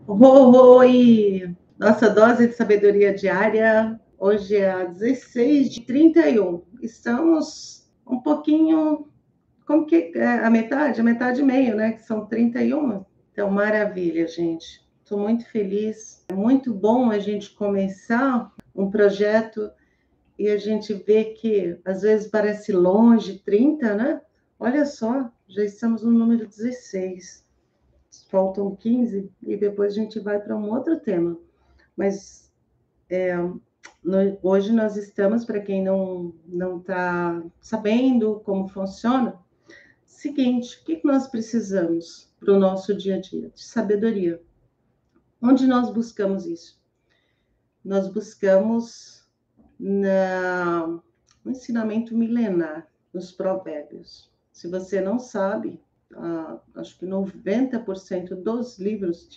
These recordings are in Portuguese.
Oi! Nossa dose de sabedoria diária, hoje é a 16 de 31. Estamos um pouquinho, como que é a metade e meio, né? Que são 31. Então, maravilha, gente. Estou muito feliz. É muito bom a gente começar um projeto e a gente vê que às vezes parece longe, 30, né? Olha só, já estamos no número 16. Faltam 15 e depois a gente vai para um outro tema. Mas hoje nós estamos, para quem não está sabendo como funciona, seguinte, o que nós precisamos para o nosso dia a dia? De sabedoria. Onde nós buscamos isso? Nós buscamos no ensinamento milenar, nos provérbios. Se você não sabe, acho que 90% dos livros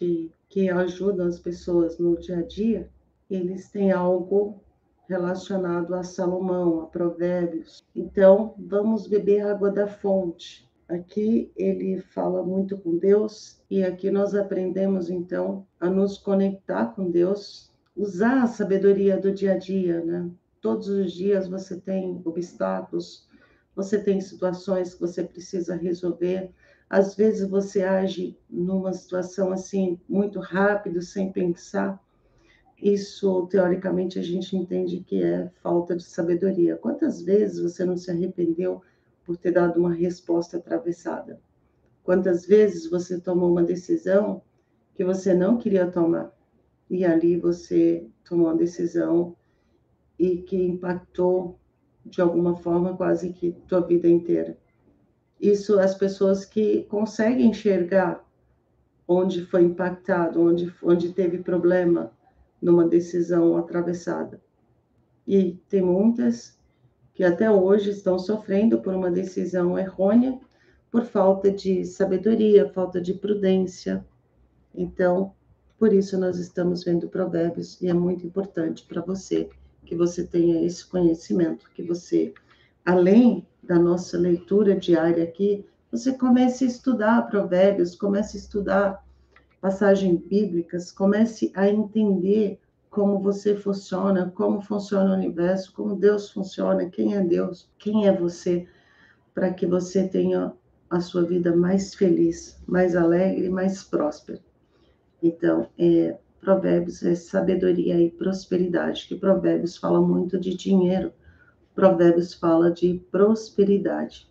que ajudam as pessoas no dia a dia, eles têm algo relacionado a Salomão, a Provérbios. Então, vamos beber água da fonte. Aqui ele fala muito com Deus e aqui nós aprendemos então a nos conectar com Deus, usar a sabedoria do dia a dia, né? Todos os dias você tem obstáculos, você tem situações que você precisa resolver. Às vezes você age numa situação assim muito rápido, sem pensar. Isso, teoricamente, a gente entende que é falta de sabedoria. Quantas vezes você não se arrependeu por ter dado uma resposta atravessada? Quantas vezes você tomou uma decisão que você não queria tomar? E ali você tomou uma decisão e que impactou de alguma forma quase que tua vida inteira. Isso as pessoas que conseguem enxergar onde foi impactado, onde teve problema numa decisão atravessada. E tem muitas que até hoje estão sofrendo por uma decisão errônea, por falta de sabedoria, falta de prudência. Então, por isso nós estamos vendo Provérbios e é muito importante para você que você tenha esse conhecimento, que você, além da nossa leitura diária aqui, você comece a estudar Provérbios, comece a estudar passagens bíblicas, comece a entender como você funciona, como funciona o universo, como Deus funciona, quem é Deus, quem é você, para que você tenha a sua vida mais feliz, mais alegre, mais próspera. Então, Provérbios é sabedoria e prosperidade, que Provérbios fala muito de dinheiro, Provérbios fala de prosperidade.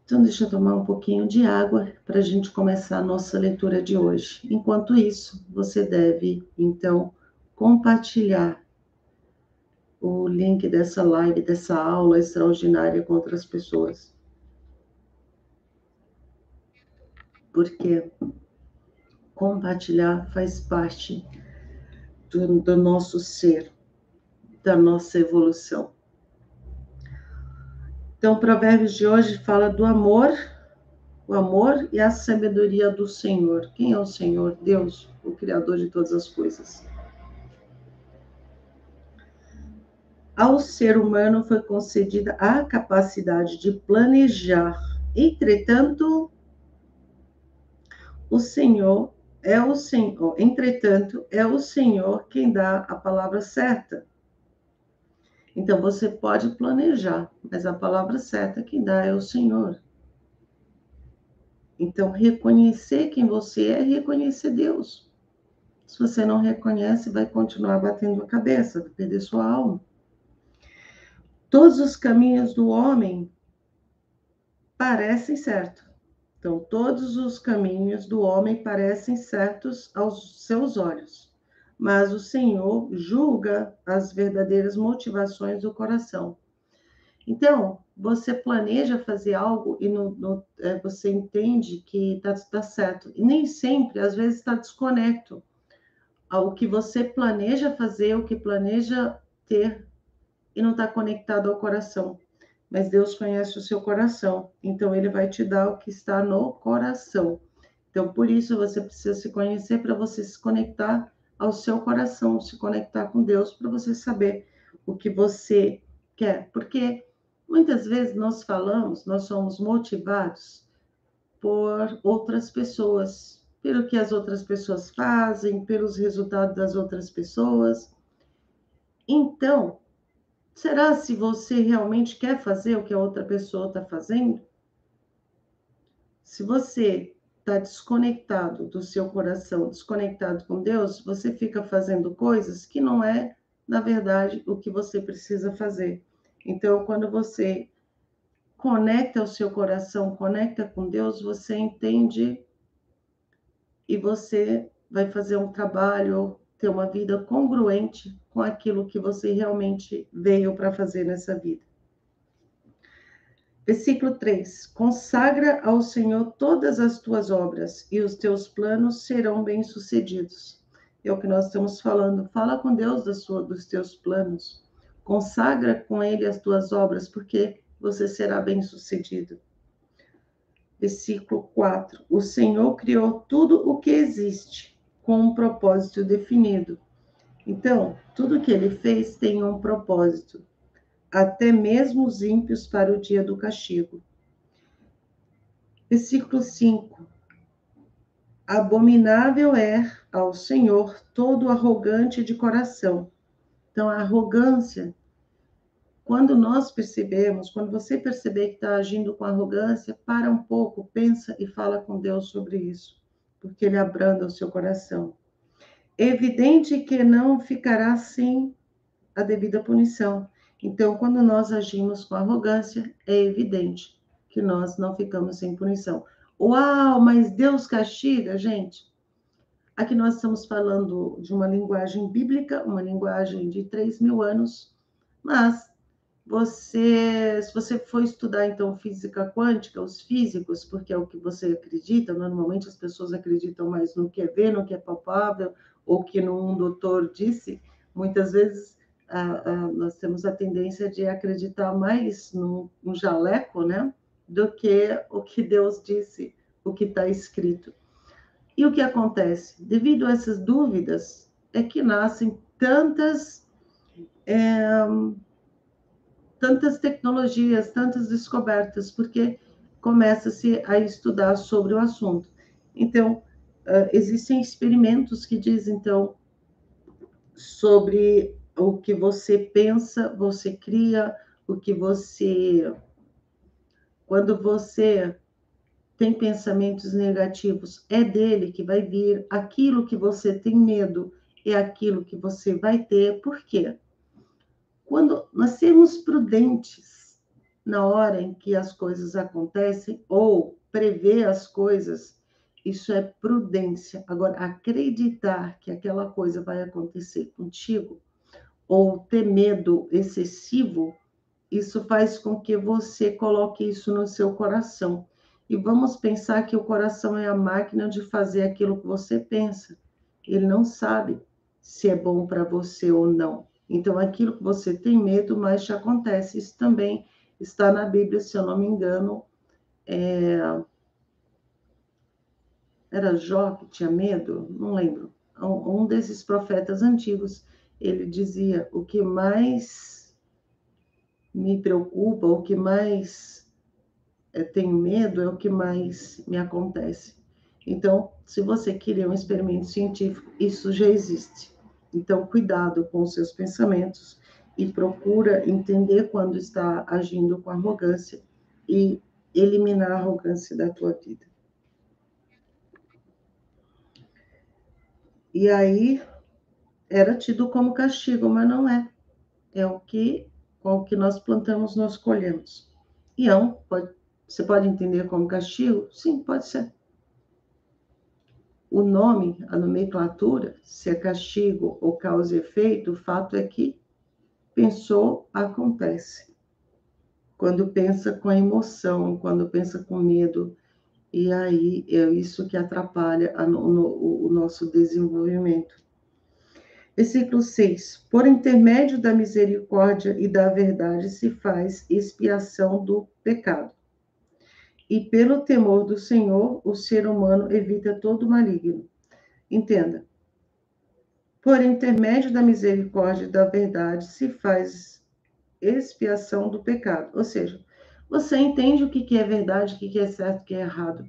Então, deixa eu tomar um pouquinho de água para a gente começar a nossa leitura de hoje. Enquanto isso, você deve, então, compartilhar o link dessa live, dessa aula extraordinária com outras pessoas. Porque compartilhar faz parte do nosso ser, da nossa evolução. Então, o Provérbios de hoje fala do amor, o amor e a sabedoria do Senhor. Quem é o Senhor? Deus, o Criador de todas as coisas. Ao ser humano foi concedida a capacidade de planejar. Entretanto, o Senhor é o Senhor. Entretanto, é o Senhor quem dá a palavra certa. Então, você pode planejar, mas a palavra certa quem dá é o Senhor. Então, reconhecer quem você é reconhecer Deus. Se você não reconhece, vai continuar batendo a cabeça, vai perder sua alma. Todos os caminhos do homem parecem certos. Então, todos os caminhos do homem parecem certos aos seus olhos, mas o Senhor julga as verdadeiras motivações do coração. Então, você planeja fazer algo e você entende que está certo. E nem sempre, às vezes, está desconecto ao que você planeja fazer, o que planeja ter, e não está conectado ao coração. Mas Deus conhece o seu coração, então Ele vai te dar o que está no coração. Então, por isso, você precisa se conhecer para você se conectar ao seu coração, se conectar com Deus, para você saber o que você quer. Porque muitas vezes nós somos motivados por outras pessoas, pelo que as outras pessoas fazem, pelos resultados das outras pessoas. Então, será se você realmente quer fazer o que a outra pessoa está fazendo? Se você está desconectado do seu coração, desconectado com Deus, você fica fazendo coisas que não é, na verdade, o que você precisa fazer. Então, quando você conecta o seu coração, conecta com Deus, você entende e você vai fazer um trabalho, ter uma vida congruente com aquilo que você realmente veio para fazer nessa vida. Versículo 3: Consagra ao Senhor todas as tuas obras e os teus planos serão bem-sucedidos. É o que nós estamos falando. Fala com Deus dos teus planos. Consagra com Ele as tuas obras, porque você será bem-sucedido. Versículo 4: O Senhor criou tudo o que existe, com um propósito definido. Então, tudo que Ele fez tem um propósito, até mesmo os ímpios para o dia do castigo. Versículo 5: Abominável é ao Senhor todo arrogante de coração. Então, a arrogância, quando nós percebemos, quando você perceber que está agindo com arrogância, para um pouco, pensa e fala com Deus sobre isso, porque Ele abranda o seu coração. É evidente que não ficará sem a devida punição. Então, quando nós agimos com arrogância, é evidente que nós não ficamos sem punição. Uau, mas Deus castiga, gente? Aqui nós estamos falando de uma linguagem bíblica, uma linguagem de 3.000 anos, mas se você for estudar, então, física quântica, os físicos, porque é o que você acredita, normalmente as pessoas acreditam mais no que é ver, no que é palpável, ou que um doutor disse, muitas vezes nós temos a tendência de acreditar mais no jaleco, né, do que o que Deus disse, o que está escrito. E o que acontece? Devido a essas dúvidas, é que nascem tantas tecnologias, tantas descobertas, porque começa-se a estudar sobre o assunto. Então, existem experimentos que dizem, então, sobre o que você pensa, você cria, o que você... Quando você tem pensamentos negativos, é dele que vai vir. Aquilo que você tem medo é aquilo que você vai ter. Por quê? Quando nós sermos prudentes na hora em que as coisas acontecem, ou prever as coisas, isso é prudência. Agora, acreditar que aquela coisa vai acontecer contigo, ou ter medo excessivo, isso faz com que você coloque isso no seu coração. E vamos pensar que o coração é a máquina de fazer aquilo que você pensa. Ele não sabe se é bom para você ou não. Então, aquilo que você tem medo, mais te acontece. Isso também está na Bíblia, se eu não me engano. Era Jó que tinha medo? Não lembro. Um desses profetas antigos, ele dizia, o que mais me preocupa, o que mais tenho medo, é o que mais me acontece. Então, se você querer um experimento científico, isso já existe. Então, cuidado com os seus pensamentos e procura entender quando está agindo com arrogância e eliminar a arrogância da tua vida. E aí, era tido como castigo, mas não é. É o que, com o que nós plantamos, nós colhemos. E você pode entender como castigo? Sim, pode ser. O nome, a nomenclatura, se é castigo ou causa e efeito, o fato é que pensou, acontece. Quando pensa com emoção, quando pensa com medo, e aí é isso que atrapalha o nosso desenvolvimento. Versículo 6. Por intermédio da misericórdia e da verdade se faz expiação do pecado. E pelo temor do Senhor, o ser humano evita todo maligno. Entenda. Por intermédio da misericórdia e da verdade se faz expiação do pecado. Ou seja, você entende o que é verdade, o que é certo, o que é errado.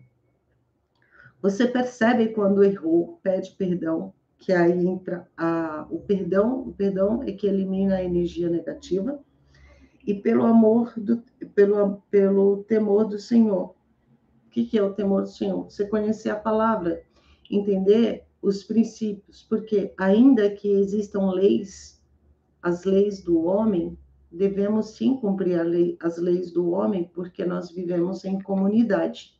Você percebe quando errou, pede perdão, que aí entra o perdão é que elimina a energia negativa, e pelo temor do Senhor. O que é o temor do Senhor? Você conhecer a palavra, entender os princípios, porque ainda que existam leis, as leis do homem, devemos sim cumprir as leis do homem, porque nós vivemos em comunidade.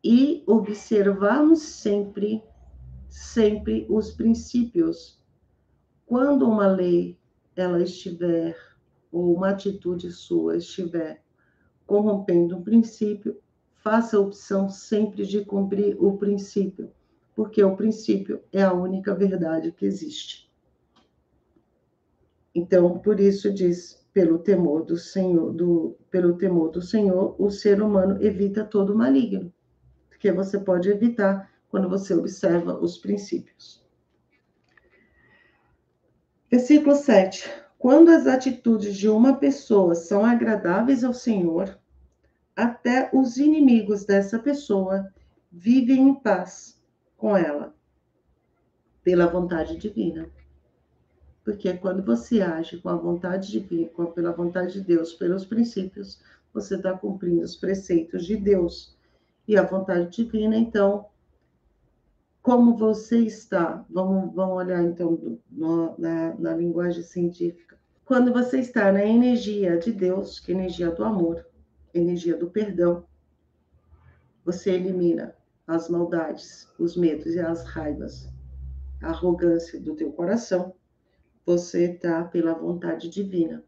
E observamos sempre os princípios. Quando uma lei ela estiver, ou uma atitude sua estiver corrompendo um princípio, faça a opção sempre de cumprir o princípio, porque o princípio é a única verdade que existe. Então, por isso diz, pelo temor do Senhor, o ser humano evita todo maligno, porque você pode evitar quando você observa os princípios. Versículo 7. Quando as atitudes de uma pessoa são agradáveis ao Senhor, até os inimigos dessa pessoa vivem em paz com ela, pela vontade divina. Porque quando você age com a vontade divina, pela vontade de Deus, pelos princípios, você está cumprindo os preceitos de Deus. E a vontade divina, então, como você está? Vamos olhar, então, na linguagem científica. Quando você está na energia de Deus, que é a energia do amor, energia do perdão, você elimina as maldades, os medos e as raivas, a arrogância do teu coração. Você está pela vontade divina.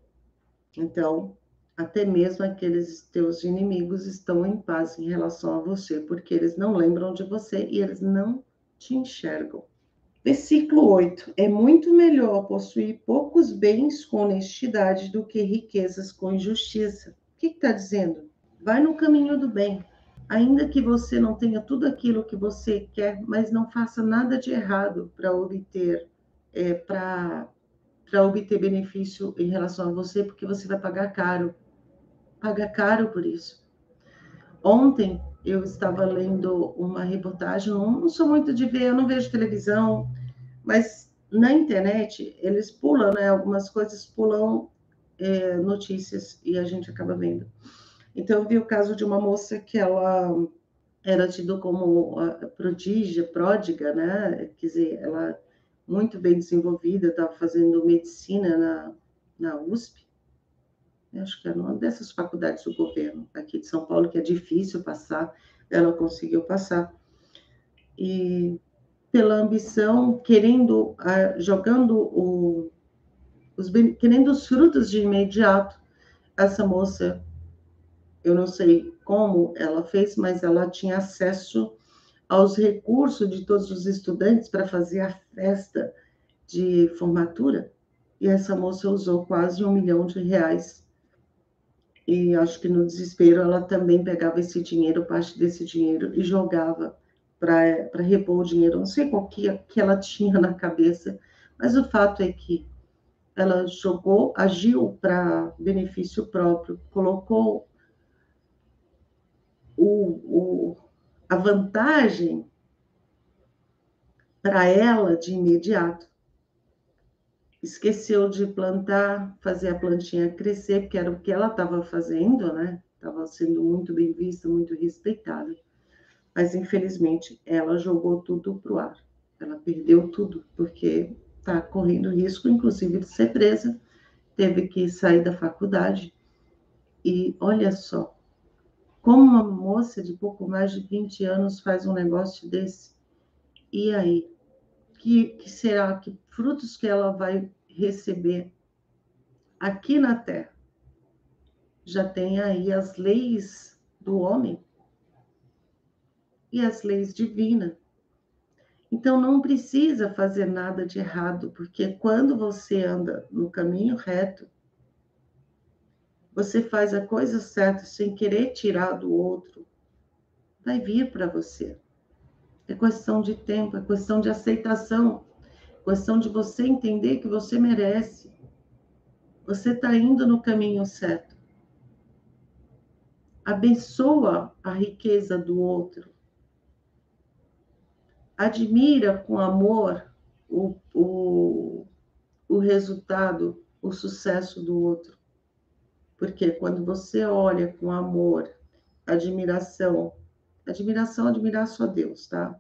Então, até mesmo aqueles teus inimigos estão em paz em relação a você, porque eles não lembram de você e eles não te enxergam. Versículo 8. É muito melhor possuir poucos bens com honestidade do que riquezas com injustiça. O que está dizendo? Vai no caminho do bem. Ainda que você não tenha tudo aquilo que você quer, mas não faça nada de errado para obter benefício em relação a você, porque você vai pagar caro. Paga caro por isso. Ontem eu estava lendo uma reportagem, não sou muito de ver, eu não vejo televisão, mas na internet eles pulam, né? Algumas coisas pulam notícias e a gente acaba vendo. Então eu vi o caso de uma moça que ela era tida como pródiga, né? Quer dizer, ela muito bem desenvolvida, estava fazendo medicina na USP, acho que era uma dessas faculdades do governo aqui de São Paulo, que é difícil passar, ela conseguiu passar. E pela ambição, querendo os frutos de imediato, essa moça, eu não sei como ela fez, mas ela tinha acesso aos recursos de todos os estudantes para fazer a festa de formatura, e essa moça usou quase R$1 milhão, e acho que no desespero ela também pegava esse dinheiro, parte desse dinheiro, e jogava para repor o dinheiro. Não sei qual que ela tinha na cabeça, mas o fato é que ela agiu para benefício próprio, colocou a vantagem para ela de imediato. Esqueceu de plantar, fazer a plantinha crescer, porque era o que ela estava fazendo, né? Estava sendo muito bem vista, muito respeitada. Mas, infelizmente, ela jogou tudo para o ar. Ela perdeu tudo, porque está correndo risco, inclusive, de ser presa. Teve que sair da faculdade. E olha só, como uma moça de pouco mais de 20 anos faz um negócio desse? E aí? Que será? Que frutos que ela vai receber aqui na Terra? Já tem aí as leis do homem e as leis divinas. Então não precisa fazer nada de errado, porque quando você anda no caminho reto, você faz a coisa certa sem querer tirar do outro, vai vir para você. É questão de tempo, é questão de aceitação, é questão de você entender que você merece. Você está indo no caminho certo. Abençoa a riqueza do outro. admira com amor o resultado, o sucesso do outro. Porque quando você olha com amor, admiração, admirar só Deus, tá?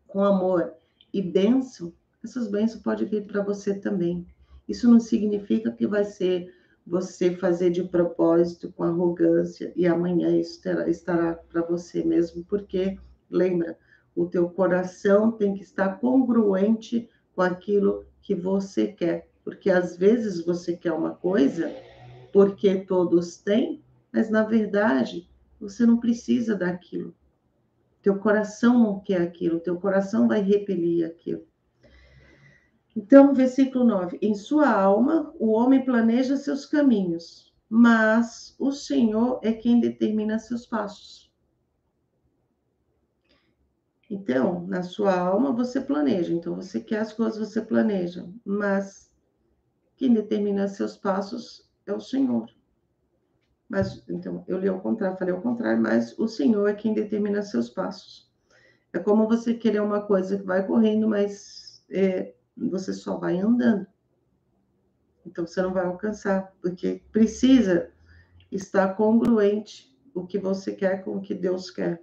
Com amor e bênção, essas bênçãos podem vir para você também. Isso não significa que vai ser você fazer de propósito, com arrogância, e amanhã isso estará para você mesmo, porque, lembra, o teu coração tem que estar congruente com aquilo que você quer. Porque às vezes você quer uma coisa, porque todos têm, mas na verdade você não precisa daquilo. Teu coração não quer aquilo, teu coração vai repelir aquilo. Então, versículo 9: em sua alma o homem planeja seus caminhos, mas o Senhor é quem determina seus passos. Então, na sua alma você planeja, então você quer as coisas, você planeja, mas quem determina seus passos é o Senhor. Mas, então, eu li ao contrário, falei ao contrário, mas o Senhor é quem determina seus passos. É como você querer uma coisa que vai correndo, mas você só vai andando. Então, você não vai alcançar, porque precisa estar congruente o que você quer com o que Deus quer.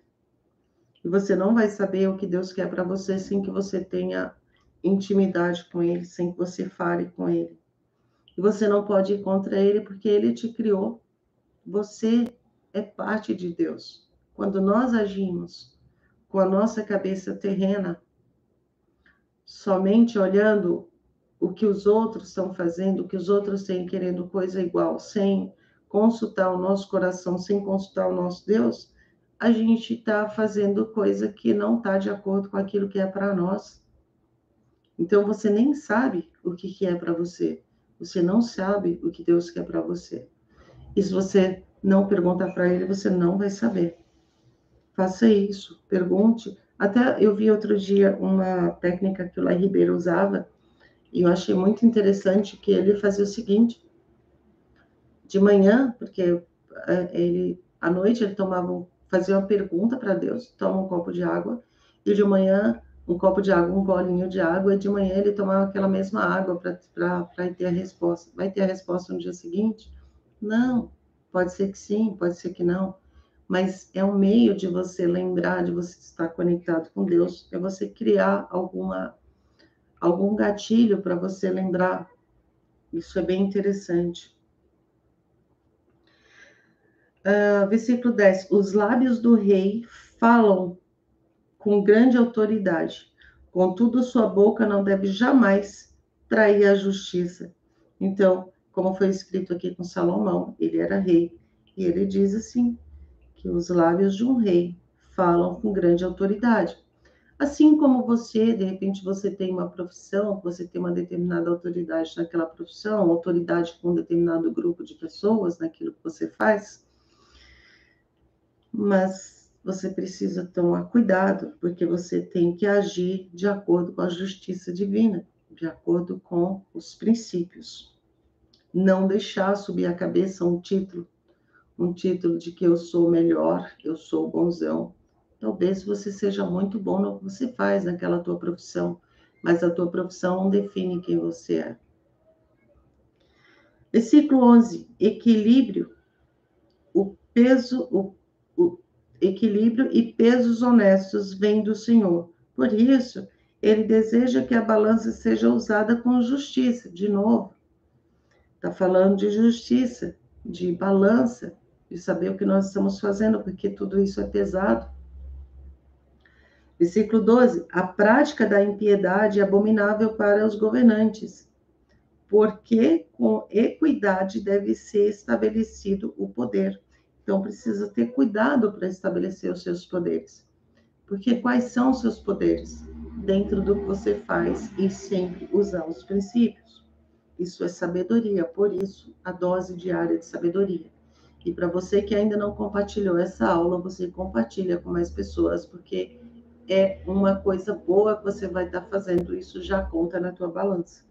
E você não vai saber o que Deus quer para você sem que você tenha intimidade com Ele, sem que você fale com Ele. E você não pode ir contra Ele, porque Ele te criou. Você é parte de Deus. Quando nós agimos com a nossa cabeça terrena, somente olhando o que os outros estão fazendo, o que os outros têm querendo coisa igual, sem consultar o nosso coração, sem consultar o nosso Deus, a gente está fazendo coisa que não está de acordo com aquilo que é para nós. Então você nem sabe o que é para você. Você não sabe o que Deus quer para você. E se você não perguntar para Ele, você não vai saber. Faça isso, pergunte. Até eu vi outro dia uma técnica que o Lai Ribeiro usava, e eu achei muito interessante que ele fazia o seguinte: de manhã, porque ele à noite ele fazia uma pergunta para Deus, toma um copo de água, e de manhã um copo de água, um golinho de água, e de manhã ele tomava aquela mesma água para ter a resposta. Vai ter a resposta no dia seguinte? Não, pode ser que sim, pode ser que não. Mas é um meio de você lembrar, de você estar conectado com Deus, é você criar algum gatilho para você lembrar. Isso é bem interessante. Versículo 10. Os lábios do rei falam com grande autoridade, contudo sua boca não deve jamais trair a justiça. Então, como foi escrito aqui com Salomão, ele era rei, e ele diz assim, que os lábios de um rei falam com grande autoridade. Assim como você, de repente, você tem uma profissão, você tem uma determinada autoridade naquela profissão, autoridade com um determinado grupo de pessoas naquilo que você faz, mas você precisa tomar cuidado, porque você tem que agir de acordo com a justiça divina, de acordo com os princípios. Não deixar subir a cabeça um título de que eu sou melhor, eu sou bonzão. Talvez você seja muito bom no que você faz naquela tua profissão, mas a tua profissão não define quem você é. Versículo 11. Equilíbrio, equilíbrio e pesos honestos vêm do Senhor. Por isso, ele deseja que a balança seja usada com justiça. De novo, está falando de justiça, de balança, de saber o que nós estamos fazendo, porque tudo isso é pesado. Versículo 12. A prática da impiedade é abominável para os governantes, porque com equidade deve ser estabelecido o poder. Então, precisa ter cuidado para estabelecer os seus poderes. Porque quais são os seus poderes? Dentro do que você faz e sempre usar os princípios. Isso é sabedoria, por isso, a dose diária de sabedoria. E para você que ainda não compartilhou essa aula, você compartilha com mais pessoas, porque é uma coisa boa que você vai estar fazendo, isso já conta na tua balança.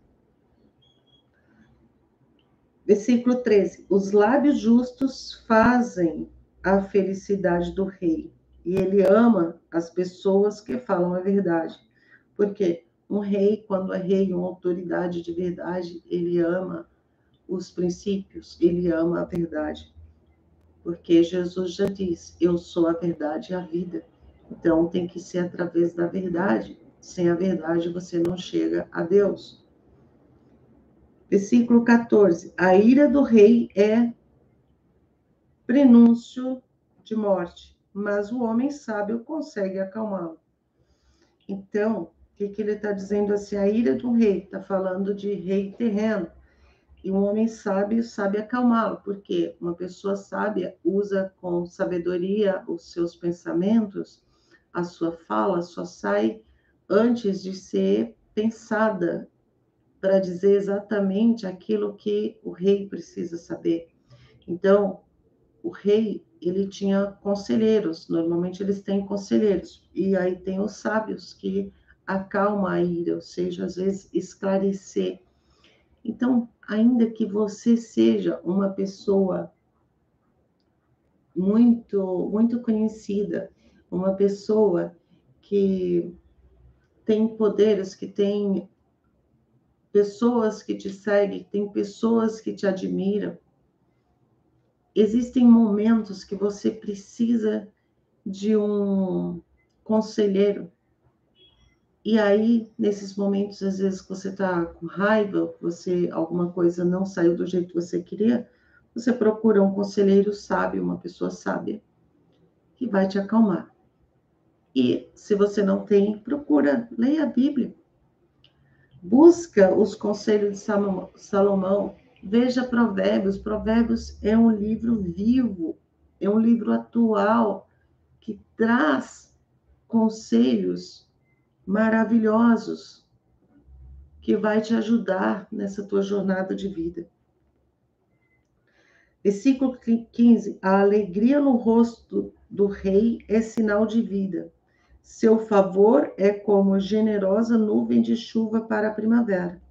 Versículo 13. Os lábios justos fazem a felicidade do rei, E ele ama as pessoas que falam a verdade. Porque um rei, quando é rei, uma autoridade de verdade, ele ama os princípios, ele ama a verdade. Porque Jesus já disse: eu sou a verdade e a vida. Então tem que ser através da verdade. Sem a verdade você não chega a Deus. Versículo 14. A ira do rei é prenúncio de morte, mas o homem sábio consegue acalmá-lo. Então, o que ele está dizendo assim? A ira do rei, está falando de rei terreno. E um homem sábio sabe acalmá-lo, porque uma pessoa sábia usa com sabedoria os seus pensamentos, a sua fala só sai antes de ser pensada para dizer exatamente aquilo que o rei precisa saber. Então, o rei, ele tinha conselheiros, normalmente eles têm conselheiros, e aí tem os sábios que acalmam a ira, ou seja, às vezes esclarecer. Então, ainda que você seja uma pessoa muito conhecida, uma pessoa que tem poderes, que tem pessoas que te seguem, tem pessoas que te admiram, existem momentos que você precisa de um conselheiro. E aí, nesses momentos, às vezes que você está com raiva, alguma coisa não saiu do jeito que você queria, você procura um conselheiro sábio, uma pessoa sábia, que vai te acalmar. E se você não tem, procura, leia a Bíblia. Busca os conselhos de Salomão, veja Provérbios. Provérbios é um livro vivo, é um livro atual, que traz conselhos maravilhosos, que vai te ajudar nessa tua jornada de vida. Versículo 15. A alegria no rosto do rei é sinal de vida. Seu favor é como generosa nuvem de chuva para a primavera.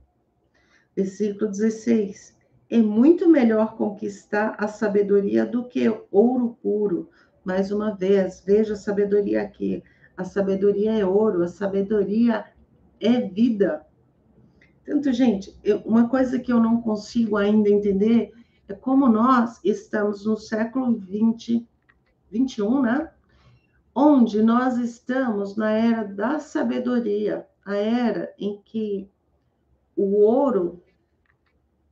Versículo 16. É muito melhor conquistar a sabedoria do que ouro puro. Mais uma vez, veja a sabedoria aqui. A sabedoria é ouro, a sabedoria é vida. Tanto, gente, uma coisa que eu não consigo ainda entender é como nós estamos no século 20, 21, né? Onde nós estamos na era da sabedoria, a era em que o ouro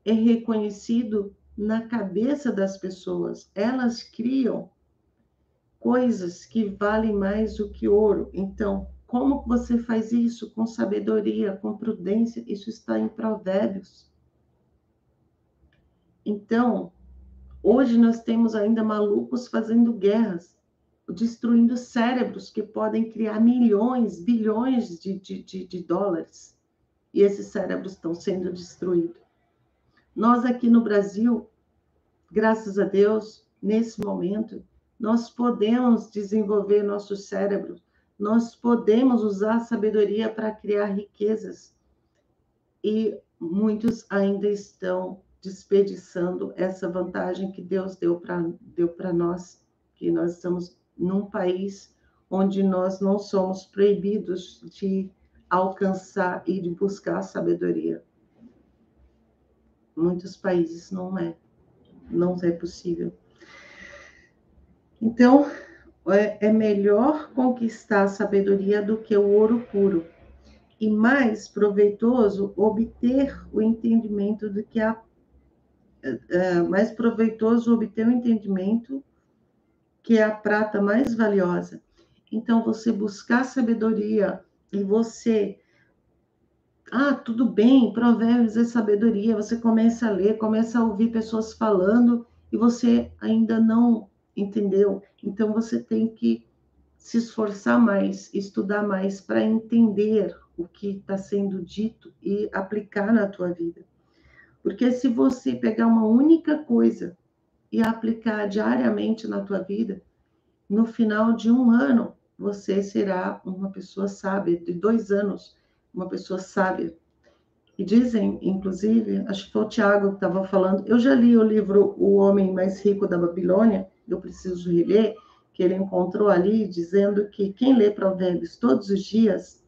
é reconhecido na cabeça das pessoas. Elas criam coisas que valem mais do que ouro. Então, como você faz isso? Com sabedoria, com prudência. Isso está em Provérbios. Então, hoje nós temos ainda malucos fazendo guerras, destruindo cérebros que podem criar milhões, bilhões de dólares. E esses cérebros estão sendo destruídos. Nós aqui no Brasil, graças a Deus, nesse momento, nós podemos desenvolver nosso cérebro, nós podemos usar a sabedoria para criar riquezas. E muitos ainda estão desperdiçando essa vantagem que Deus deu para nós, que nós estamos num país onde nós não somos proibidos de alcançar e de buscar a sabedoria. Muitos países não é possível. Então, é melhor conquistar a sabedoria do que o ouro puro. E mais proveitoso obter o entendimento do que mais proveitoso obter o entendimento que é a prata mais valiosa. Então, você buscar sabedoria e você... tudo bem, Provérbios é sabedoria. Você começa a ler, começa a ouvir pessoas falando e você ainda não entendeu. Então, você tem que se esforçar mais, estudar mais para entender o que está sendo dito e aplicar na tua vida. Porque se você pegar uma única coisa e aplicar diariamente na tua vida, no final de um ano, você será uma pessoa sábia, de 2 anos, uma pessoa sábia. E dizem, inclusive, acho que foi o Tiago que estava falando, eu já li o livro O Homem Mais Rico da Babilônia, eu preciso reler, que ele encontrou ali, dizendo que quem lê Provérbios todos os dias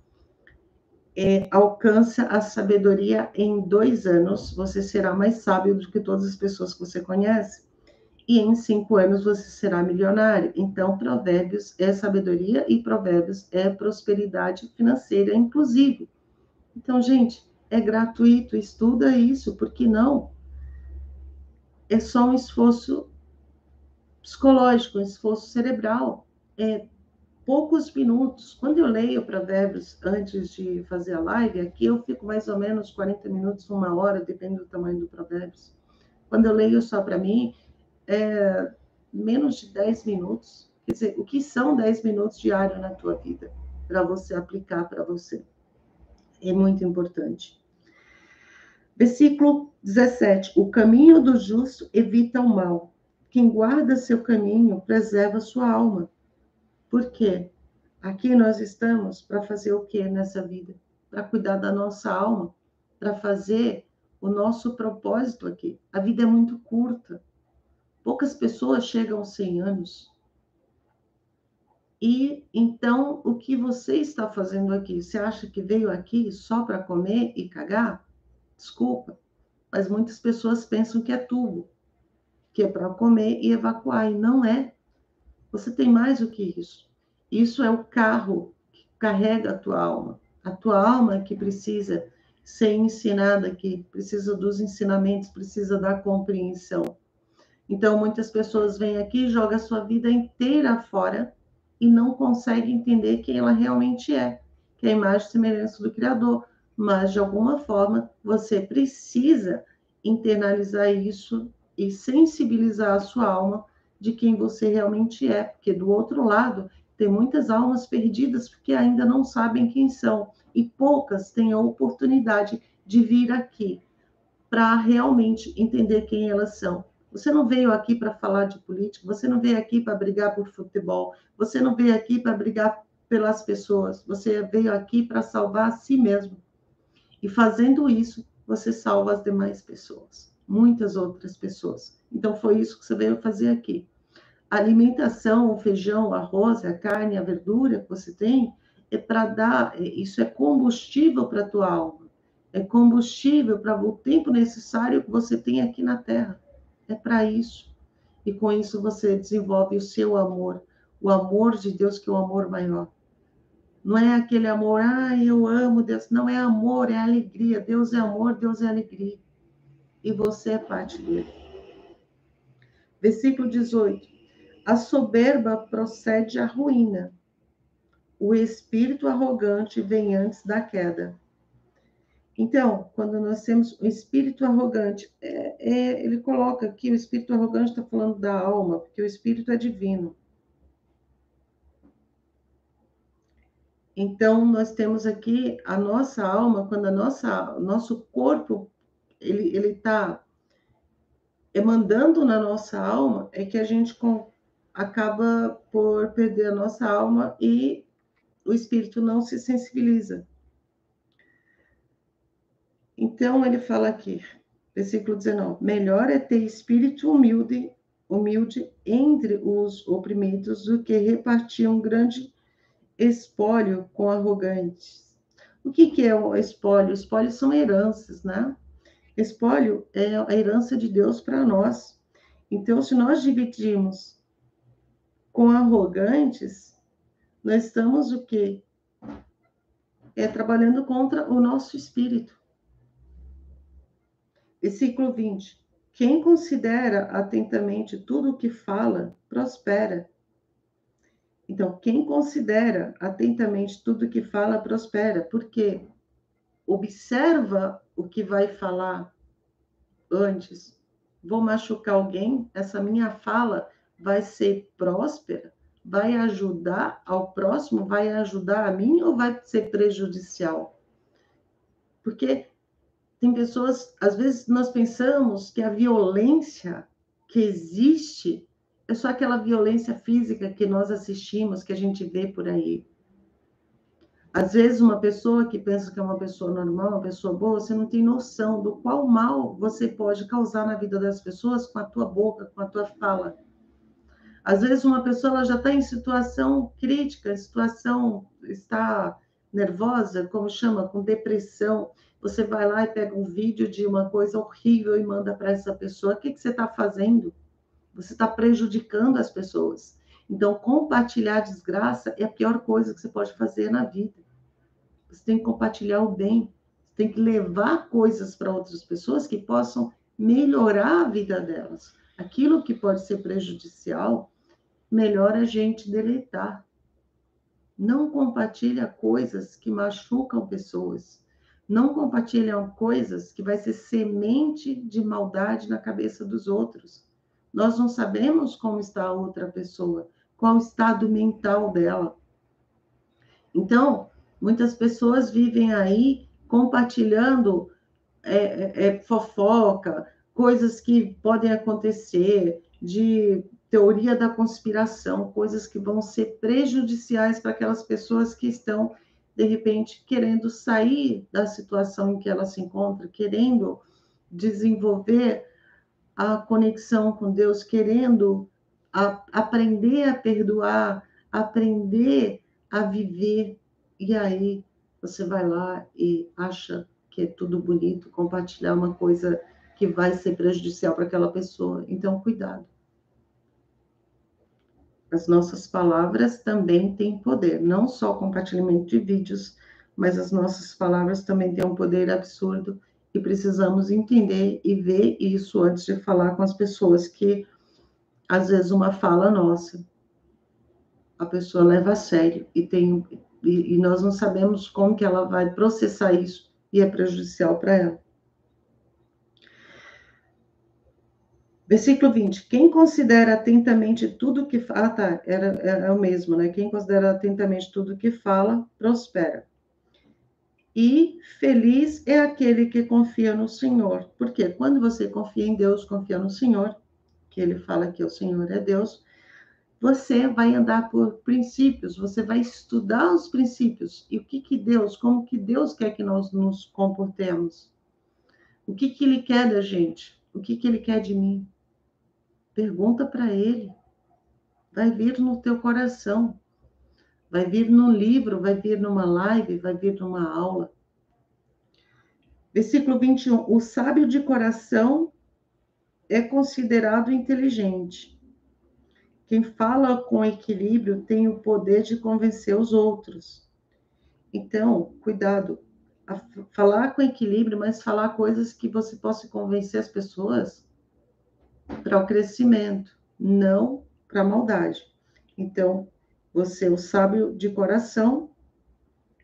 alcança a sabedoria em 2 anos. Você será mais sábio do que todas as pessoas que você conhece. E em 5 anos você será milionário. Então, Provérbios é sabedoria e Provérbios é prosperidade financeira, inclusive. Então, gente, é gratuito, estuda isso, por que não? É só um esforço psicológico, um esforço cerebral. É poucos minutos. Quando eu leio Provérbios antes de fazer a live, aqui eu fico mais ou menos 40 minutos, 1 hora, depende do tamanho do Provérbios. Quando eu leio só para mim, menos de 10 minutos. Quer dizer, o que são 10 minutos diários na tua vida? Para você aplicar para você. É muito importante. Versículo 17. O caminho do justo evita o mal. Quem guarda seu caminho preserva sua alma. Por quê? Aqui nós estamos para fazer o que nessa vida? Para cuidar da nossa alma, para fazer o nosso propósito aqui. A vida é muito curta. Poucas pessoas chegam aos 100 anos. E então, o que você está fazendo aqui? Você acha que veio aqui só para comer e cagar? Desculpa, mas muitas pessoas pensam que é tubo, que é para comer e evacuar, e não é. Você tem mais do que isso. Isso é o carro que carrega a tua alma que precisa ser ensinada, que precisa dos ensinamentos, precisa da compreensão. Então, muitas pessoas vêm aqui, jogam a sua vida inteira fora e não conseguem entender quem ela realmente é, que é a imagem e semelhança do Criador. Mas, de alguma forma, você precisa internalizar isso e sensibilizar a sua alma de quem você realmente é, porque do outro lado tem muitas almas perdidas porque ainda não sabem quem são e poucas têm a oportunidade de vir aqui para realmente entender quem elas são. Você não veio aqui para falar de política, você não veio aqui para brigar por futebol, você não veio aqui para brigar pelas pessoas, você veio aqui para salvar a si mesmo. E fazendo isso, você salva as demais pessoas, muitas outras pessoas. Então foi isso que você veio fazer aqui. A alimentação, o feijão, o arroz, a carne, a verdura que você tem, é para dar, isso é combustível para a tua alma. É combustível para o tempo necessário que você tem aqui na Terra. É para isso. E com isso você desenvolve o seu amor, o amor de Deus, que é o amor maior. Não é aquele amor, eu amo Deus. Não é amor, é alegria. Deus é amor, Deus é alegria. E você é parte dele. Versículo 18. A soberba procede à ruína. O espírito arrogante vem antes da queda. Então, quando nós temos o espírito arrogante, ele coloca aqui, o espírito arrogante está falando da alma, porque o espírito é divino. Então, nós temos aqui a nossa alma, quando nosso corpo, ele está mandando na nossa alma, é que a gente acaba por perder a nossa alma e o espírito não se sensibiliza. Então, ele fala aqui, versículo 19, melhor é ter espírito humilde entre os oprimidos do que repartir um grande espólio com arrogantes. O que é o espólio? Espólios são heranças, né? Espólio é a herança de Deus para nós. Então, se nós dividirmos com arrogantes, nós estamos o quê? Trabalhando contra o nosso espírito. Versículo 20. Quem considera atentamente tudo o que fala, prospera. Então, quem considera atentamente tudo o que fala, prospera. Porque observa o que vai falar antes. Vou machucar alguém? Essa minha fala vai ser próspera? Vai ajudar ao próximo? Vai ajudar a mim ou vai ser prejudicial? Porque tem pessoas, às vezes nós pensamos que a violência que existe é só aquela violência física que nós assistimos, que a gente vê por aí. Às vezes uma pessoa que pensa que é uma pessoa normal, uma pessoa boa, você não tem noção do qual mal você pode causar na vida das pessoas com a tua boca, com a tua fala. Às vezes uma pessoa ela já está em situação crítica, situação está nervosa, como chama, com depressão. Você vai lá e pega um vídeo de uma coisa horrível e manda para essa pessoa. O que você está fazendo? Você está prejudicando as pessoas. Então, compartilhar desgraça é a pior coisa que você pode fazer na vida. Você tem que compartilhar o bem. Você tem que levar coisas para outras pessoas que possam melhorar a vida delas. Aquilo que pode ser prejudicial, melhor a gente deletar. Não compartilha coisas que machucam pessoas. Não compartilha coisas que vai ser semente de maldade na cabeça dos outros. Nós não sabemos como está a outra pessoa, qual o estado mental dela. Então, muitas pessoas vivem aí compartilhando fofoca, coisas que podem acontecer, de teoria da conspiração, coisas que vão ser prejudiciais para aquelas pessoas que estão, de repente, querendo sair da situação em que ela se encontra, querendo desenvolver a conexão com Deus, querendo aprender a perdoar, aprender a viver. E aí você vai lá e acha que é tudo bonito, compartilhar uma coisa que vai ser prejudicial para aquela pessoa. Então, cuidado. As nossas palavras também têm poder, não só o compartilhamento de vídeos, mas as nossas palavras também têm um poder absurdo e precisamos entender e ver isso antes de falar com as pessoas que, às vezes, uma fala nossa, a pessoa leva a sério e nós não sabemos como que ela vai processar isso e é prejudicial para ela. Versículo 20. Quem considera atentamente tudo que fala... Ah, tá, é o mesmo, né? Quem considera atentamente tudo que fala, prospera. E feliz é aquele que confia no Senhor. Porque quando você confia em Deus, confia no Senhor, que ele fala que o Senhor é Deus, você vai andar por princípios, você vai estudar os princípios. E o que Deus, como que Deus quer que nós nos comportemos? O que ele quer da gente? O que ele quer de mim? Pergunta para ele. Vai vir no teu coração. Vai vir num livro, vai vir numa live, vai vir numa aula. Versículo 21. O sábio de coração é considerado inteligente. Quem fala com equilíbrio tem o poder de convencer os outros. Então, cuidado. Falar com equilíbrio, mas falar coisas que você possa convencer as pessoas para o crescimento, não para a maldade. Então, você, o sábio de coração,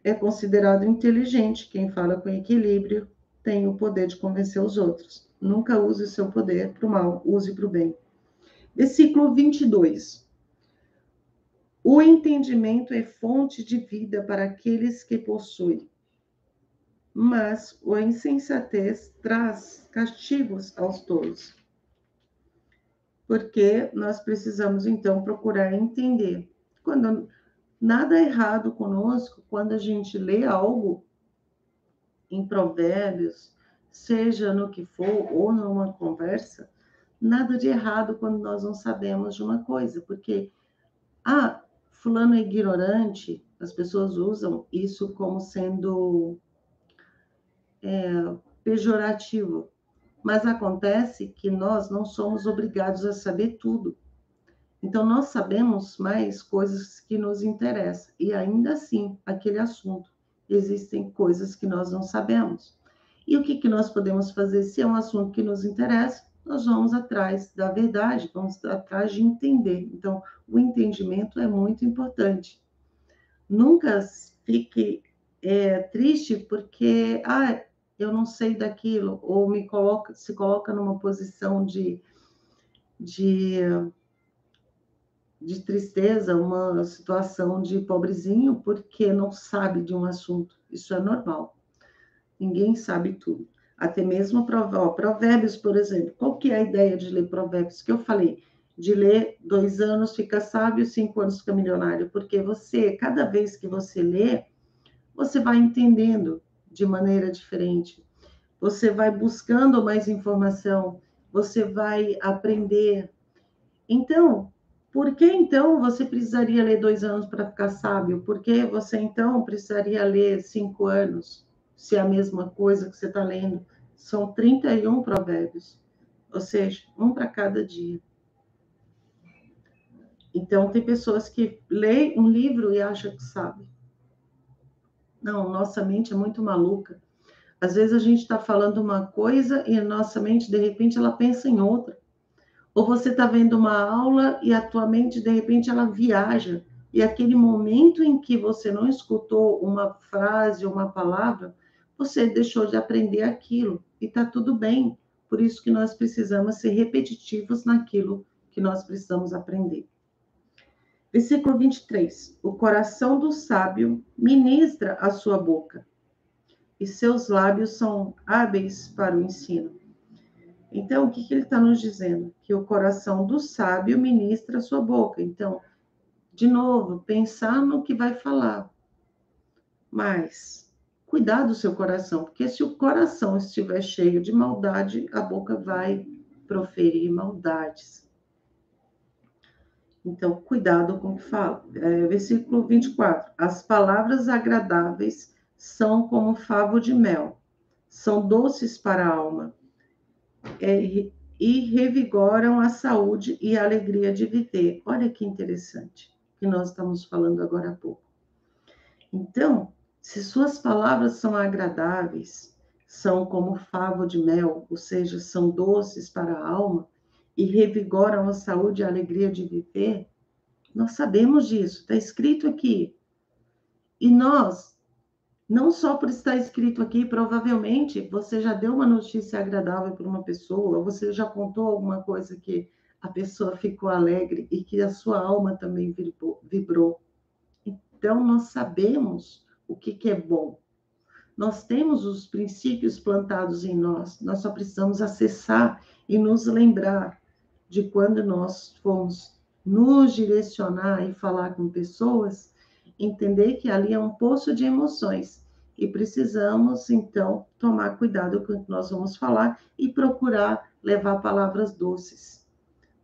é considerado inteligente. Quem fala com equilíbrio tem o poder de convencer os outros. Nunca use o seu poder para o mal, use para o bem. Versículo 22. O entendimento é fonte de vida para aqueles que possuem, mas a insensatez traz castigos aos tolos. Porque nós precisamos, então, procurar entender. Quando nada é errado conosco, quando a gente lê algo em Provérbios, seja no que for, ou numa conversa, nada de errado quando nós não sabemos de uma coisa, porque, fulano é ignorante, as pessoas usam isso como sendo pejorativo, mas acontece que nós não somos obrigados a saber tudo. Então, nós sabemos mais coisas que nos interessam, e ainda assim, aquele assunto, existem coisas que nós não sabemos. E o que nós podemos fazer? Se é um assunto que nos interessa, nós vamos atrás da verdade, vamos atrás de entender. Então, o entendimento é muito importante. Nunca fique triste porque, eu não sei daquilo, ou se coloca numa posição de tristeza, uma situação de pobrezinho, porque não sabe de um assunto. Isso é normal. Ninguém sabe tudo. Até mesmo Provérbios, por exemplo. Qual que é a ideia de ler Provérbios? Que eu falei, de ler 2 anos fica sábio, 5 anos fica milionário. Porque cada vez que você lê, você vai entendendo de maneira diferente. Você vai buscando mais informação, você vai aprender. Então, Por que, então, você precisaria ler 2 anos para ficar sábio? Por que você, então, precisaria ler 5 anos, se é a mesma coisa que você está lendo? São 31 provérbios, ou seja, um para cada dia. Então, tem pessoas que leem um livro e acham que sabe. Não, nossa mente é muito maluca. Às vezes a gente está falando uma coisa e a nossa mente, de repente, ela pensa em outra. Ou você está vendo uma aula e a tua mente, de repente, ela viaja. E aquele momento em que você não escutou uma frase, uma palavra, você deixou de aprender aquilo. E está tudo bem. Por isso que nós precisamos ser repetitivos naquilo que nós precisamos aprender. Versículo 23. O coração do sábio ministra a sua boca, e seus lábios são hábeis para o ensino. Então, o que ele está nos dizendo? Que o coração do sábio ministra a sua boca. Então, de novo, pensar no que vai falar. Mas, cuidar do seu coração, porque se o coração estiver cheio de maldade, a boca vai proferir maldades. Então, cuidado com o que fala. Versículo 24. As palavras agradáveis são como favo de mel, são doces para a alma, e revigoram a saúde e a alegria de viver. Olha que interessante que nós estamos falando agora há pouco. Então, se suas palavras são agradáveis, são como favo de mel, ou seja, são doces para a alma, e revigoram a saúde e a alegria de viver, nós sabemos disso, está escrito aqui. E nós, não só por estar escrito aqui, provavelmente você já deu uma notícia agradável para uma pessoa, ou você já contou alguma coisa que a pessoa ficou alegre e que a sua alma também vibrou. Então, nós sabemos o que é bom. Nós temos os princípios plantados em nós, nós só precisamos acessar e nos lembrar de quando nós fomos nos direcionar e falar com pessoas, entender que ali é um poço de emoções e precisamos, então, tomar cuidado com o que nós vamos falar e procurar levar palavras doces.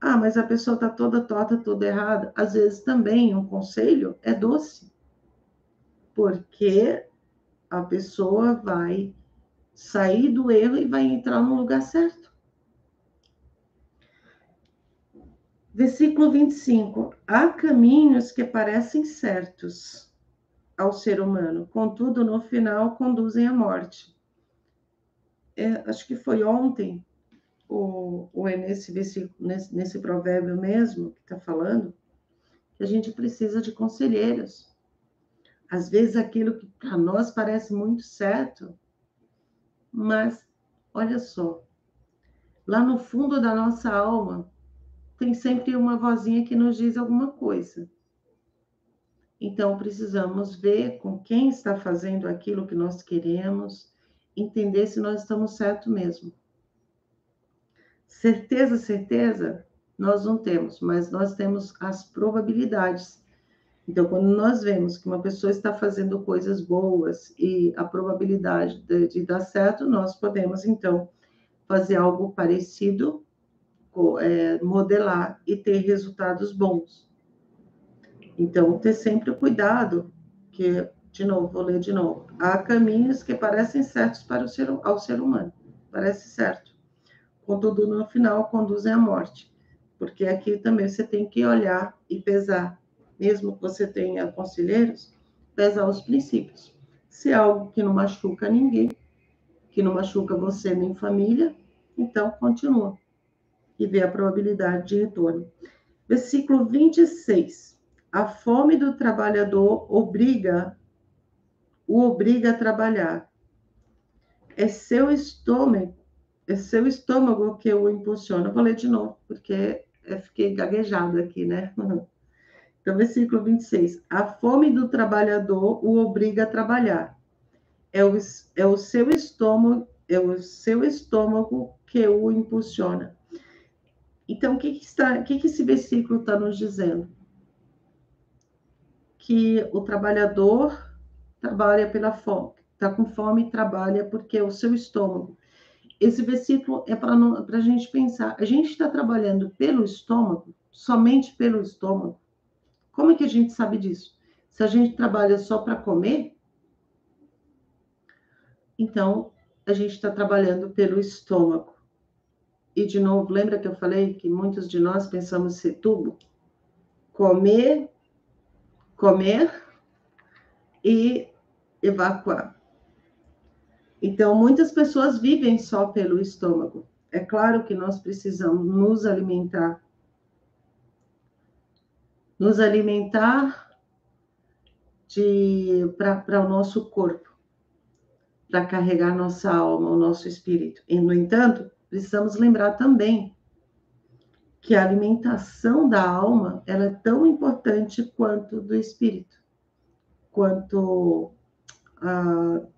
Ah, mas a pessoa está toda torta, toda errada. Às vezes também um conselho é doce, porque a pessoa vai sair do erro e vai entrar no lugar certo. Versículo 25. Há caminhos que parecem certos ao ser humano, contudo, no final, conduzem à morte. Acho que foi ontem, ou é nesse versículo, nesse provérbio mesmo que está falando, que a gente precisa de conselheiros. Às vezes, aquilo que para nós parece muito certo, mas, olha só, lá no fundo da nossa alma, tem sempre uma vozinha que nos diz alguma coisa. Então, precisamos ver com quem está fazendo aquilo que nós queremos, entender se nós estamos certo mesmo. Certeza, certeza, nós não temos, mas nós temos as probabilidades. Então, quando nós vemos que uma pessoa está fazendo coisas boas e a probabilidade de dar certo, nós podemos, então, fazer algo parecido, modelar e ter resultados bons. Então, ter sempre o cuidado, que, de novo, vou ler de novo. Há caminhos que parecem certos para ao ser humano, parece certo. Contudo, no final, conduzem à morte. Porque aqui também você tem que olhar e pesar. Mesmo que você tenha conselheiros, pesar os princípios. Se é algo que não machuca ninguém, que não machuca você nem família, então continua. E vê a probabilidade de retorno. Versículo 26. A fome do trabalhador o obriga a trabalhar. É seu estômago que o impulsiona. Eu vou ler de novo, porque eu fiquei gaguejada aqui, né? Então, versículo 26. A fome do trabalhador o obriga a trabalhar. É o seu estômago que o impulsiona. Então, o que esse versículo está nos dizendo? Que o trabalhador trabalha pela fome, está com fome e trabalha porque é o seu estômago. Esse versículo é para a gente pensar. A gente está trabalhando pelo estômago, somente pelo estômago. Como é que a gente sabe disso? Se a gente trabalha só para comer, então a gente está trabalhando pelo estômago. E, de novo, lembra que eu falei que muitos de nós pensamos ser tubo? Comer, comer e evacuar. Então, muitas pessoas vivem só pelo estômago. É claro que nós precisamos nos alimentar para o nosso corpo, para carregar nossa alma, o nosso espírito. E, no entanto, precisamos lembrar também que a alimentação da alma ela é tão importante quanto do espírito, quanto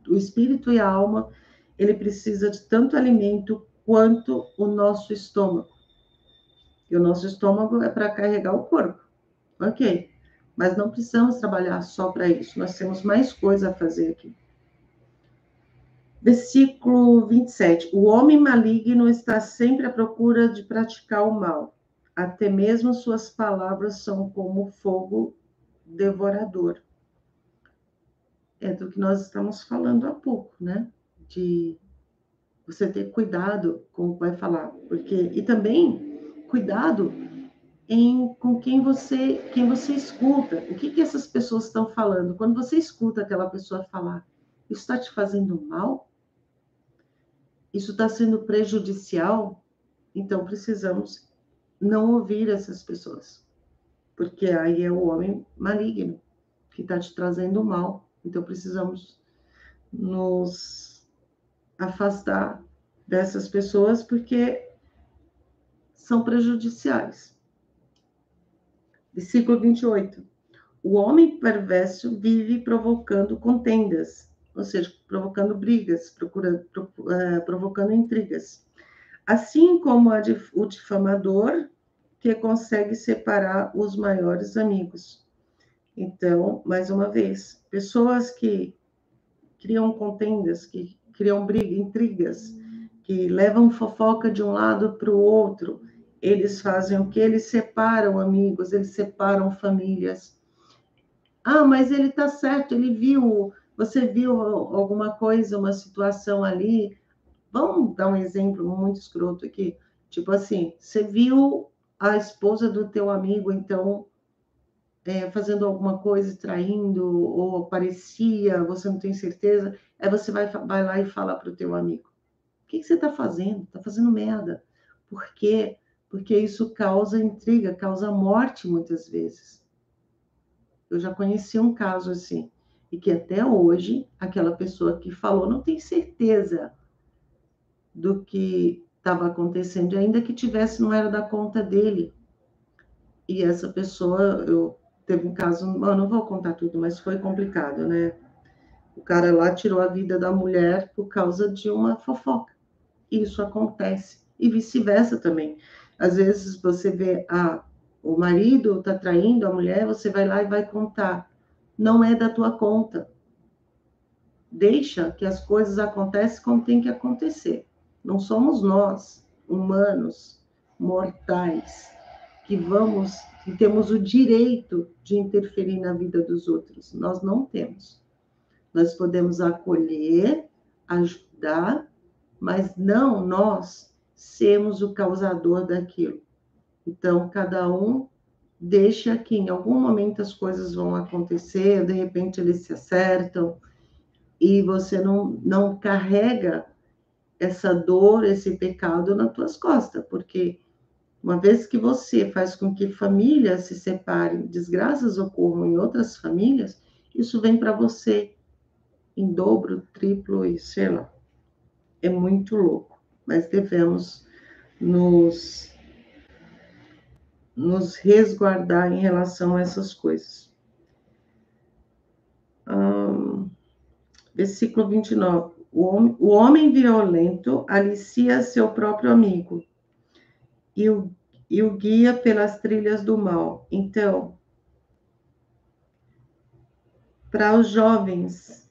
o espírito e a alma, ele precisa de tanto alimento quanto o nosso estômago. E o nosso estômago é para carregar o corpo, ok? Mas não precisamos trabalhar só para isso, nós temos mais coisa a fazer aqui. Versículo 27. O homem maligno está sempre à procura de praticar o mal. Até mesmo suas palavras são como fogo devorador. É do que nós estamos falando há pouco, né? De você ter cuidado com o que vai falar. E também cuidado com quem você escuta. O que essas pessoas estão falando? Quando você escuta aquela pessoa falar, isso está te fazendo mal? Isso está sendo prejudicial? Então, precisamos não ouvir essas pessoas. Porque aí é o homem maligno que está te trazendo mal. Então, precisamos nos afastar dessas pessoas porque são prejudiciais. Versículo 28. O homem perverso vive provocando contendas, ou seja, provocando brigas, provocando intrigas. Assim como o difamador, que consegue separar os maiores amigos. Então, mais uma vez, pessoas que criam contendas, que criam intrigas, que levam fofoca de um lado para o outro, eles fazem o que? Eles separam amigos, eles separam famílias. Ah, mas ele está certo, você viu alguma coisa, uma situação ali. Vamos dar um exemplo muito escroto aqui. Tipo assim, você viu a esposa do teu amigo, então, fazendo alguma coisa, traindo, ou parecia, você não tem certeza, aí você vai lá e fala para o teu amigo. O que você está fazendo? Está fazendo merda. Por quê? Porque isso causa intriga, causa morte muitas vezes. Eu já conheci um caso assim, e que até hoje, aquela pessoa que falou não tem certeza do que estava acontecendo, ainda que tivesse, não era da conta dele. E essa pessoa, teve um caso, eu não vou contar tudo, mas foi complicado, né? O cara lá tirou a vida da mulher por causa de uma fofoca. Isso acontece. E vice-versa também. Às vezes você vê, o marido está traindo a mulher, você vai lá e vai contar. Não é da tua conta. Deixa que as coisas acontecem como tem que acontecer. Não somos nós, humanos, mortais, que temos o direito de interferir na vida dos outros. Nós não temos. Nós podemos acolher, ajudar, mas não nós sermos o causador daquilo. Então, cada um deixa que em algum momento as coisas vão acontecer, de repente eles se acertam, e você não carrega essa dor, esse pecado nas tuas costas, porque uma vez que você faz com que famílias se separem, desgraças ocorram em outras famílias, isso vem para você em dobro, triplo e sei lá. É muito louco, mas devemos nos resguardar em relação a essas coisas. Versículo 29. O homem violento alicia seu próprio amigo e o guia pelas trilhas do mal. Então, para os jovens,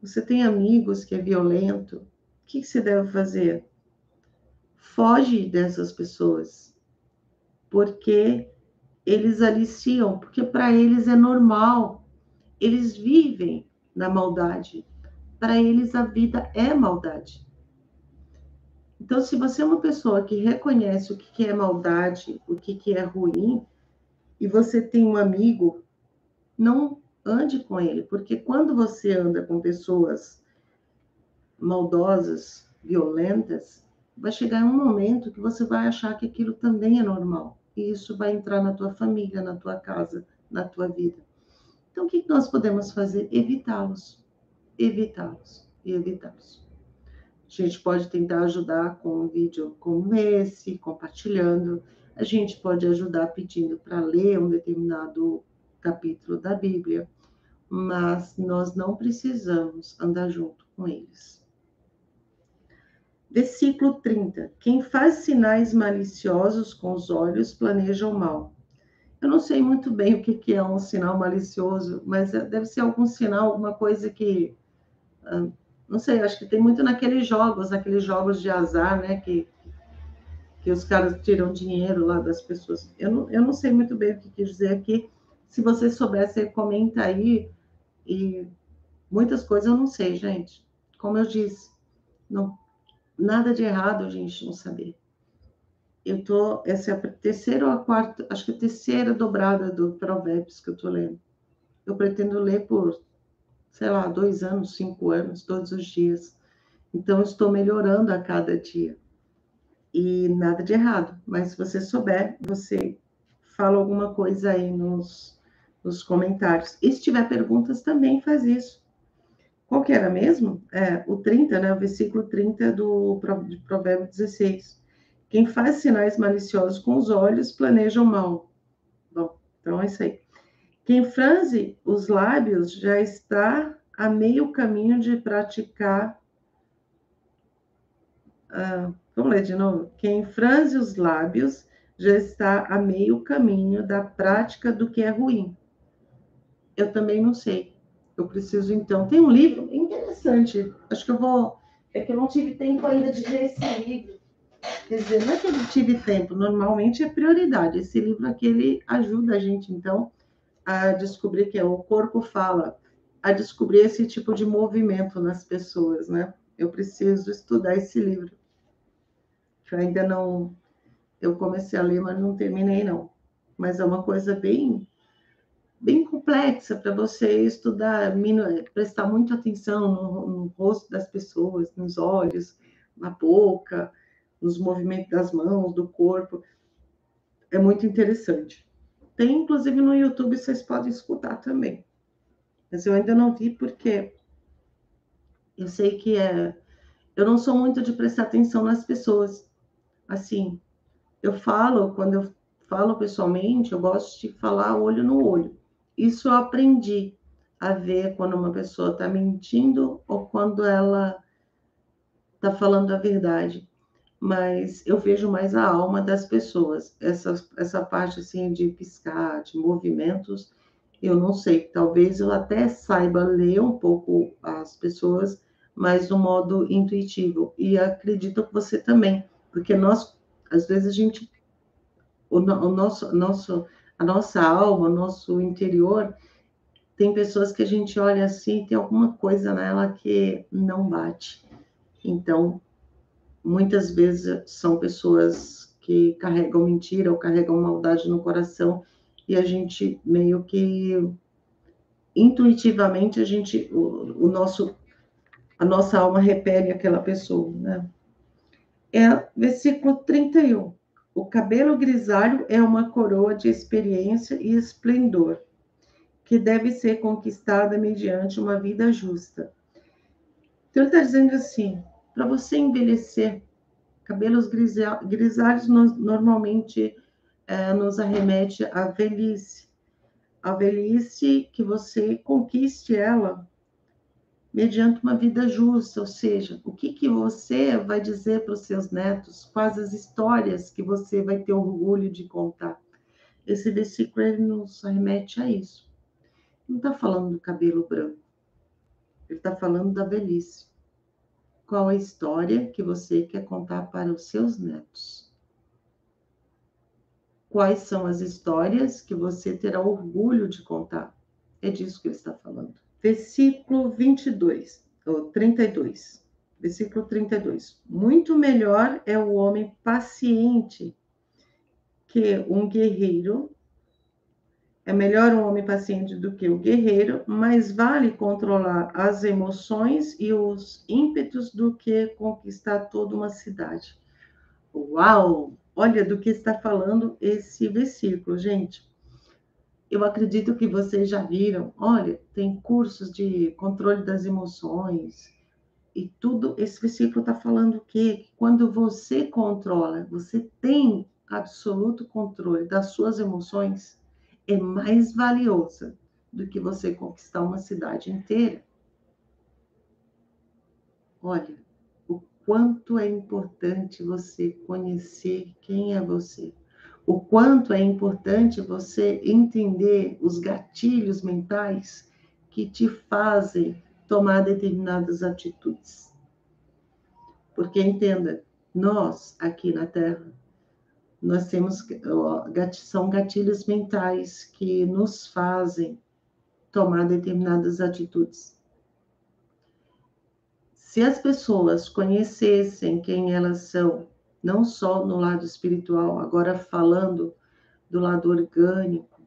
você tem amigos que é violento, o que você deve fazer? Foge dessas pessoas, porque eles aliciam, porque para eles é normal, eles vivem na maldade, para eles a vida é maldade. Então, se você é uma pessoa que reconhece o que é maldade, o que é ruim, e você tem um amigo, não ande com ele, porque quando você anda com pessoas maldosas, violentas, vai chegar um momento que você vai achar que aquilo também é normal. E isso vai entrar na tua família, na tua casa, na tua vida. Então, o que nós podemos fazer? Evitá-los. Evitá-los e evitá-los. A gente pode tentar ajudar com um vídeo como esse, compartilhando. A gente pode ajudar pedindo para ler um determinado capítulo da Bíblia, mas nós não precisamos andar junto com eles. Versículo 30. Quem faz sinais maliciosos com os olhos planeja o mal. Eu não sei muito bem o que é um sinal malicioso, mas deve ser algum sinal, alguma coisa que... não sei, acho que tem muito naqueles jogos de azar, né? Que os caras tiram dinheiro lá das pessoas. Eu não sei muito bem o que quis dizer aqui. Se você souber, você comenta aí. E muitas coisas eu não sei, gente. Como eu disse, não, nada de errado a gente não saber. Essa é a terceira ou a quarta, acho que a terceira dobrada do Provérbios que eu tô lendo. Eu pretendo ler por, sei lá, 2 anos, 5 anos, todos os dias. Então, eu estou melhorando a cada dia. E nada de errado. Mas se você souber, você fala alguma coisa aí nos comentários. E se tiver perguntas, também faz isso. Qual que era mesmo? O 30, né? O versículo 30 de Provérbio 16. Quem faz sinais maliciosos com os olhos planeja o mal. Bom, então é isso aí. Quem franze os lábios já está a meio caminho de praticar. Vamos ler de novo. Quem franze os lábios já está a meio caminho da prática do que é ruim. Eu também não sei. Eu preciso, então. Tem um livro interessante. Acho que eu vou. É que eu não tive tempo ainda de ler esse livro. Quer dizer, não é que eu não tive tempo, normalmente é prioridade. Esse livro aqui, ele ajuda a gente, então, a descobrir que o corpo fala, a descobrir esse tipo de movimento nas pessoas, né? Eu preciso estudar esse livro. Eu ainda não... Eu comecei a ler, mas não terminei, não. Mas é uma coisa bem complexa para você estudar, prestar muita atenção no rosto das pessoas, nos olhos, na boca, nos movimentos das mãos, do corpo. É muito interessante. Tem, inclusive, no YouTube, vocês podem escutar também. Mas eu ainda não vi porque eu sei que eu não sou muito de prestar atenção nas pessoas. Assim, quando eu falo pessoalmente, eu gosto de falar olho no olho. Isso eu aprendi a ver quando uma pessoa está mentindo ou quando ela está falando a verdade. Mas eu vejo mais a alma das pessoas. Essa parte assim de piscar, de movimentos, eu não sei. Talvez eu até saiba ler um pouco as pessoas, mas do modo intuitivo. E acredito que você também, porque nós, às vezes, a nossa alma, o nosso interior, tem pessoas que a gente olha assim, tem alguma coisa nela que não bate. Então, muitas vezes são pessoas que carregam mentira ou carregam maldade no coração e a gente meio que intuitivamente a nossa alma repele aquela pessoa, né? Versículo 31. O cabelo grisalho é uma coroa de experiência e esplendor, que deve ser conquistada mediante uma vida justa. Então, ele está dizendo assim, para você envelhecer, cabelos grisalhos normalmente nos arremete à velhice. A velhice que você conquiste ela mediante uma vida justa, ou seja, o que você vai dizer para os seus netos, quais as histórias que você vai ter orgulho de contar. Esse versículo ele nos remete a isso. Não está falando do cabelo branco, ele está falando da velhice. Qual a história que você quer contar para os seus netos? quais são as histórias que você terá orgulho de contar. É disso que ele está falando. Versículo 22, ou 32. Versículo 32. Muito melhor é o homem paciente que um guerreiro. É melhor um homem paciente do que o guerreiro, mas vale controlar as emoções e os ímpetos do que conquistar toda uma cidade. Uau! Olha do que está falando esse versículo, gente. Eu acredito que vocês já viram. Olha, tem cursos de controle das emoções e tudo. Esse versículo está falando o quê? Que quando você controla, você tem absoluto controle das suas emoções, é mais valiosa do que você conquistar uma cidade inteira. Olha, o quanto é importante você conhecer quem é você. O quanto é importante você entender os gatilhos mentais que te fazem tomar determinadas atitudes. Porque entenda, nós aqui na Terra, nós temos, são gatilhos mentais que nos fazem tomar determinadas atitudes. Se as pessoas conhecessem quem elas são, não só no lado espiritual, agora falando do lado orgânico,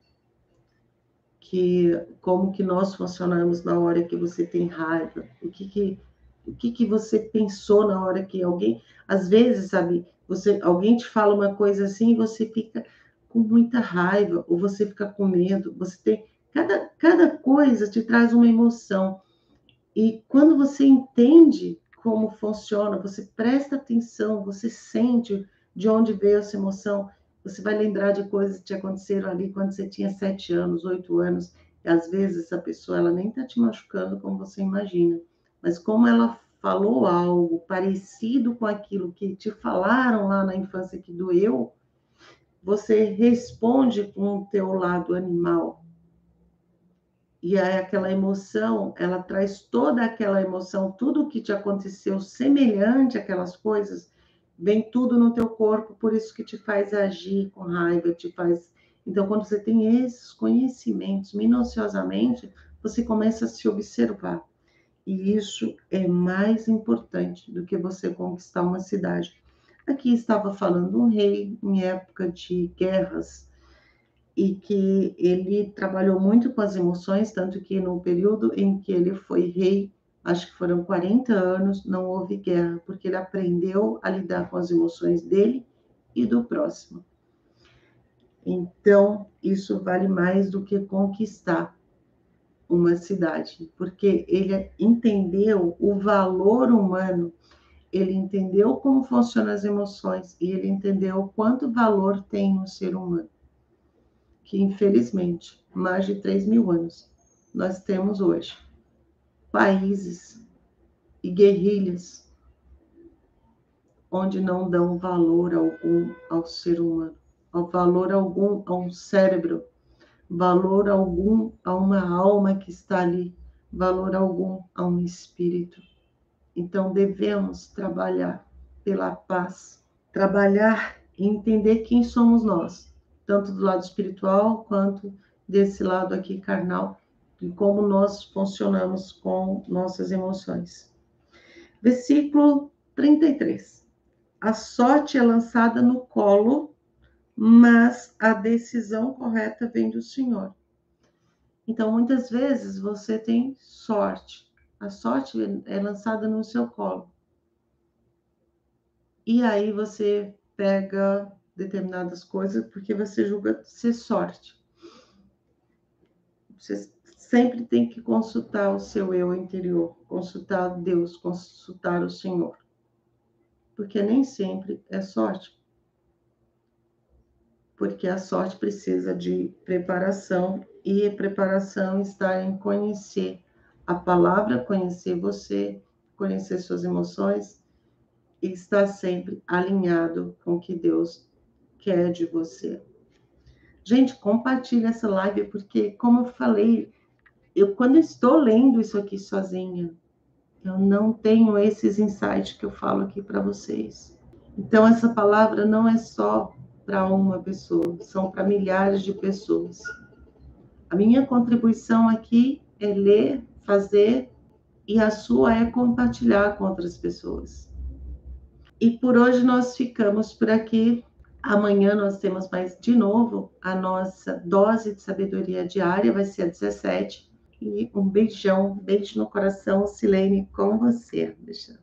que como que nós funcionamos na hora que você tem raiva, o que você pensou na hora que alguém, às vezes, sabe, alguém te fala uma coisa assim e você fica com muita raiva, ou você fica com medo, você tem, cada coisa te traz uma emoção. E quando você entende como funciona, você presta atenção, você sente de onde veio essa emoção, você vai lembrar de coisas que te aconteceram ali quando você tinha 7 anos, 8 anos, e às vezes essa pessoa ela nem está te machucando como você imagina, mas como ela falou algo parecido com aquilo que te falaram lá na infância que doeu, você responde com o teu lado animal. E aí aquela emoção, ela traz toda aquela emoção, tudo o que te aconteceu semelhante àquelas coisas, vem tudo no teu corpo, por isso que te faz agir com raiva, te faz... Então, quando você tem esses conhecimentos minuciosamente, você começa a se observar. E isso é mais importante do que você conquistar uma cidade. Aqui estava falando um rei em época de guerras, e que ele trabalhou muito com as emoções, tanto que no período em que ele foi rei, acho que foram 40 anos, não houve guerra, porque ele aprendeu a lidar com as emoções dele e do próximo. Então, isso vale mais do que conquistar uma cidade, porque ele entendeu o valor humano, ele entendeu como funcionam as emoções e ele entendeu quanto valor tem no ser humano. Que, infelizmente, mais de 3.000 anos, nós temos hoje países e guerrilhas onde não dão valor algum ao ser humano, valor algum a um cérebro, valor algum a uma alma que está ali, valor algum a um espírito. Então, devemos trabalhar pela paz, trabalhar e entender quem somos nós, tanto do lado espiritual quanto desse lado aqui carnal, e como nós funcionamos com nossas emoções. Versículo 33. A sorte é lançada no colo, mas a decisão correta vem do Senhor. Então, muitas vezes você tem sorte. A sorte é lançada no seu colo. E aí você pega determinadas coisas porque você julga ser sorte. Você sempre tem que consultar o seu eu interior, consultar Deus, consultar o Senhor. Porque nem sempre é sorte. Porque a sorte precisa de preparação, e a preparação está em conhecer a palavra, conhecer você, conhecer suas emoções, e estar sempre alinhado com o que Deus quer de você. Gente, compartilha essa live, porque, como eu falei, quando eu estou lendo isso aqui sozinha, eu não tenho esses insights que eu falo aqui para vocês. Então, essa palavra não é só para uma pessoa, são para milhares de pessoas. A minha contribuição aqui é ler, fazer, e a sua é compartilhar com outras pessoas. E por hoje nós ficamos por aqui. Amanhã nós temos mais de novo a nossa dose de sabedoria diária, vai ser às 17. E um beijão, beijo no coração, Silene, com você. Deixa